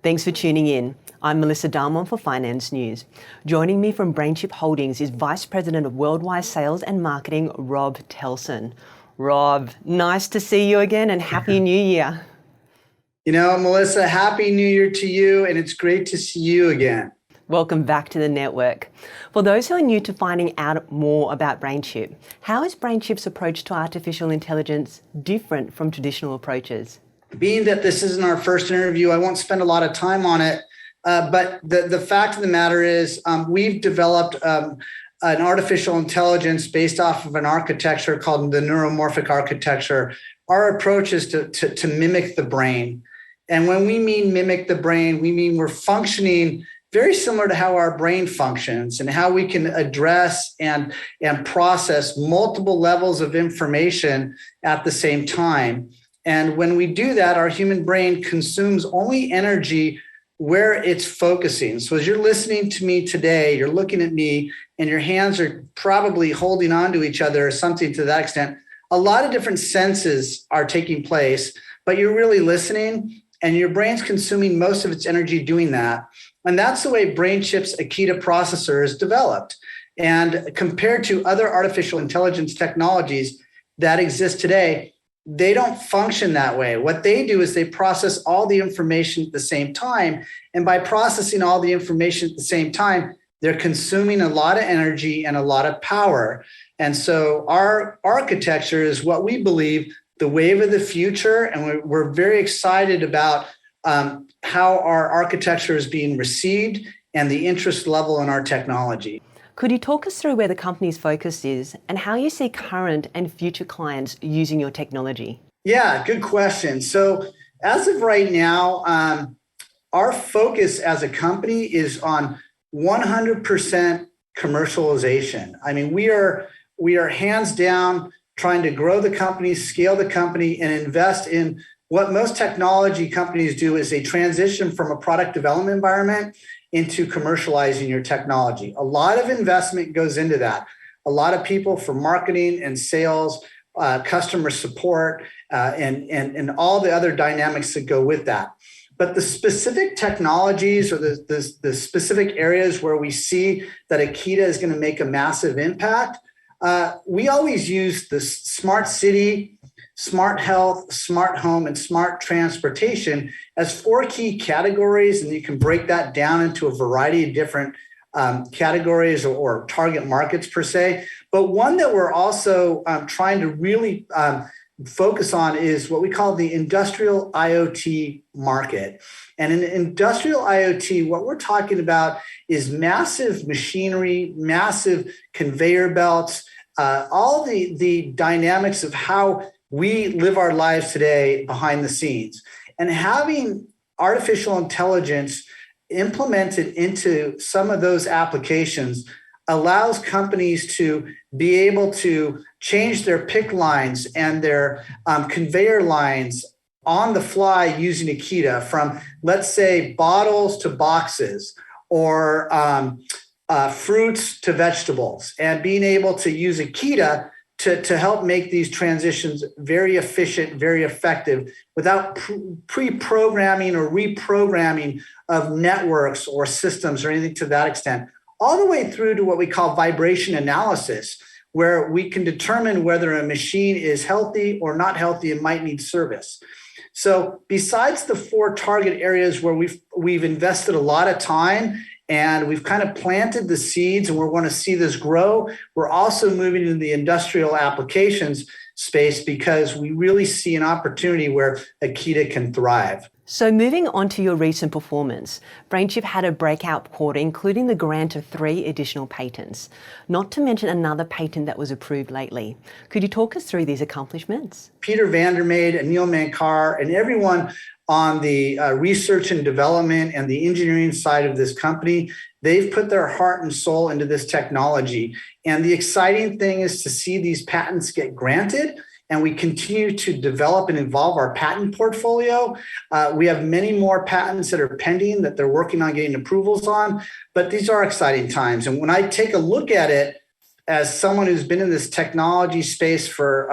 Thanks for tuning in. I'm Melissa Darmon for Finance News. Joining me from BrainChip Holdings is Vice President of Worldwide Sales and Marketing, Rob Telson. Rob, nice to see you again and Happy New Year. You know, Melissa, Happy New Year to you, and it's great to see you again. Welcome back to the network. For those who are new to finding out more about BrainChip, how is BrainChip's approach to artificial intelligence different from traditional approaches? Being that this isn't our first interview, I won't spend a lot of time on it, but the fact of the matter is we've developed an artificial intelligence based off of an architecture called the neuromorphic architecture. Our approach is to mimic the brain. And when we mean mimic the brain, we mean we're functioning very similar to how our brain functions and how we can address and process multiple levels of information at the same time. And when we do that, our human brain consumes only energy where it's focusing. So as you're listening to me today, you're looking at me and your hands are probably holding on to each other or something to that extent. A lot of different senses are taking place, but you're really listening and your brain's consuming most of its energy doing that. And that's the way BrainChip's Akita processor is developed. And compared to other artificial intelligence technologies that exist today, they don't function that way. What they do is they process all the information at the same time. And by processing all the information at the same time, they're consuming a lot of energy and a lot of power. And so our architecture is what we believe the wave of the future. And we're very excited about how our architecture is being received and the interest level in our technology. Could you talk us through where the company's focus is and how you see current and future clients using your technology? Yeah, good question. So as of right now, our focus as a company is on 100% commercialization. I mean, we are hands down trying to grow the company, scale the company, and invest in what most technology companies do is they transition from a product development environment into commercializing your technology. A lot of investment goes into that. A lot of people for marketing and sales, customer support, and all the other dynamics that go with that. But the specific technologies or the specific areas where we see that Akita is going to make a massive impact, we always use the smart city, smart health, smart home, and smart transportation as four key categories. And you can break that down into a variety of different categories or target markets per se. But one that we're also trying to really focus on is what we call the Industrial Iot Market. And in Industrial IoT, what we're talking about is massive machinery, massive conveyor belts, all the dynamics of how we live our lives today behind the scenes. And having artificial intelligence implemented into some of those applications allows companies to be able to change their pick lines and their conveyor lines on the fly using Akita from, let's say, bottles to boxes or fruits to vegetables, and being able to use Akita to help make these transitions very efficient, very effective without pre-programming or reprogramming of networks or systems or anything to that extent, all the way through to what we call vibration analysis, where we can determine whether a machine is healthy or not healthy and might need service. So besides the four target areas where we've invested a lot of time and we've kind of planted the seeds and we're going to see this grow, we're also moving into the industrial applications space because we really see an opportunity where Akita can thrive. So moving on to your recent performance, BrainChip had a breakout quarter, including the grant of 3 additional patents, not to mention another patent that was approved lately. Could you talk us through these accomplishments? Peter Vandermeide, Anil Mankar, and everyone on the research and development and the engineering side of this company, they've put their heart and soul into this technology. And the exciting thing is to see these patents get granted, and we continue to develop and evolve our patent portfolio. We have many more patents that are pending that they're working on getting approvals on, but these are exciting times. And when I take a look at it, as someone who's been in this technology space for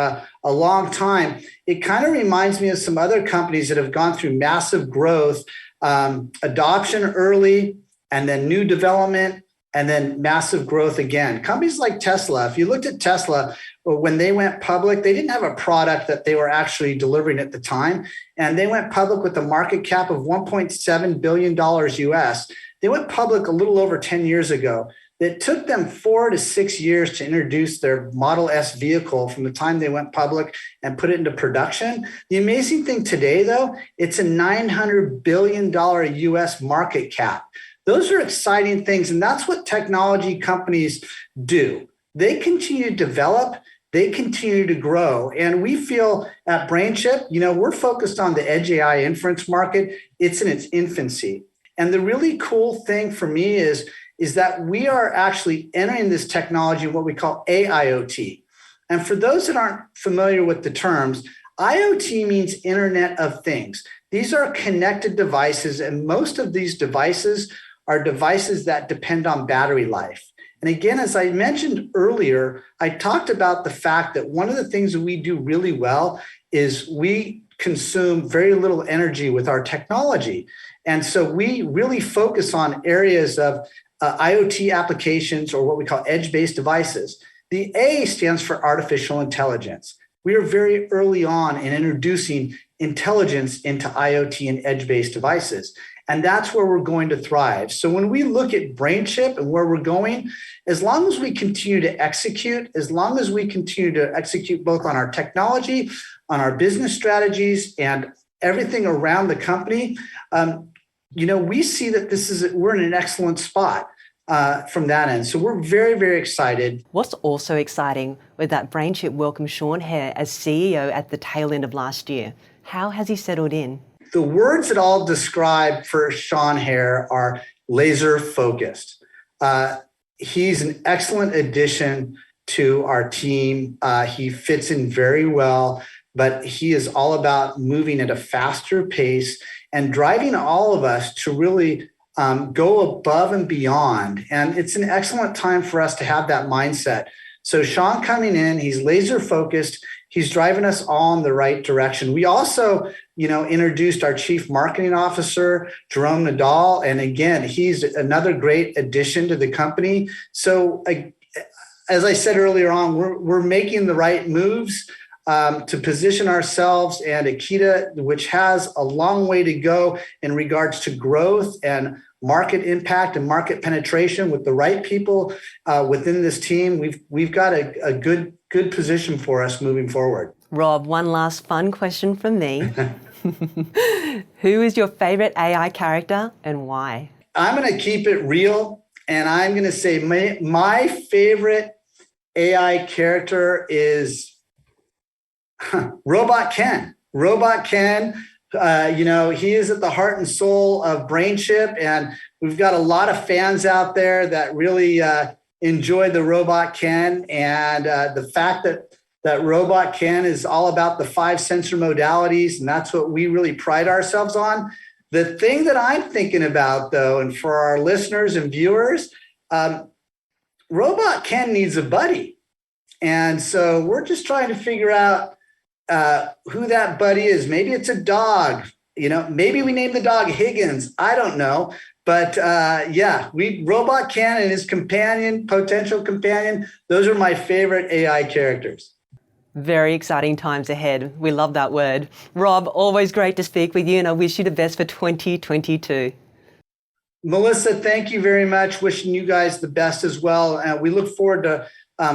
a long time, it kind of reminds me of some other companies that have gone through massive growth adoption early, and then new development, and then massive growth again. Companies like Tesla, if you looked at Tesla, when they went public, they didn't have a product that they were actually delivering at the time. And they went public with a market cap of $1.7 billion US. They went public a little over 10 years ago. It took them 4 to 6 years to introduce their Model S vehicle from the time they went public and put it into production. The amazing thing today, though, it's a $900 billion US market cap. Those are exciting things, and that's what technology companies do. They continue to develop, they continue to grow, and we feel at BrainChip, we're focused on the edge AI inference market. It's in its infancy. And the really cool thing for me is that we are actually entering this technology, what we call AIoT. And for those that aren't familiar with the terms, IoT means Internet of Things. These are connected devices, and most of these devices are devices that depend on battery life. And again, as I mentioned earlier, I talked about the fact that one of the things that we do really well is we consume very little energy with our technology. And so we really focus on areas of IoT applications, or what we call edge-based devices. The A stands for artificial intelligence. We are very early on in introducing intelligence into IoT and edge-based devices. And that's where we're going to thrive. So when we look at BrainChip and where we're going, as long as we continue to execute, both on our technology, on our business strategies, and everything around the company, we see that we're in an excellent spot from that end. So we're very, very excited. What's also exciting was that BrainChip welcomed Hare as CEO at the tail end of last year. How has he settled in? The words that I'll describe for Hare are laser focused. He's an excellent addition to our team. He fits in very well, but he is all about moving at a faster pace and driving all of us to really go above and beyond. And it's an excellent time for us to have that mindset. So Sean coming in, he's laser focused. He's driving us all in the right direction. We also, introduced our Chief Marketing Officer, Jerome Nadal. And again, he's another great addition to the company. So as I said earlier on, we're making the right moves to position ourselves and Akita, which has a long way to go in regards to growth and market impact and market penetration. With the right people within this team, we've got a good position for us moving forward. Rob, one last fun question from me. Who is your favorite AI character and why? I'm going to keep it real, and I'm going to say my favorite AI character is Robot Ken. Robot Ken, he is at the heart and soul of BrainChip, and we've got a lot of fans out there that really enjoy the Robot Ken, and the fact that Robot Ken is all about the 5 sensor modalities, and that's what we really pride ourselves on. The thing that I'm thinking about, though, and for our listeners and viewers, Robot Ken needs a buddy. And so we're just trying to figure out who that buddy is. Maybe it's a dog, maybe we name the dog Higgins. I don't know. But Robot Ken and his potential companion, those are my favorite AI characters. Very exciting times ahead. We love that word. Rob, always great to speak with you, and I wish you the best for 2022. Melissa, thank you very much. Wishing you guys the best as well. We look forward to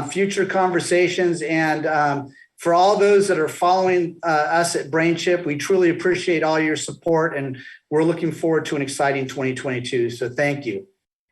future conversations. And for all those that are following us at BrainChip, we truly appreciate all your support, and we're looking forward to an exciting 2022. So thank you.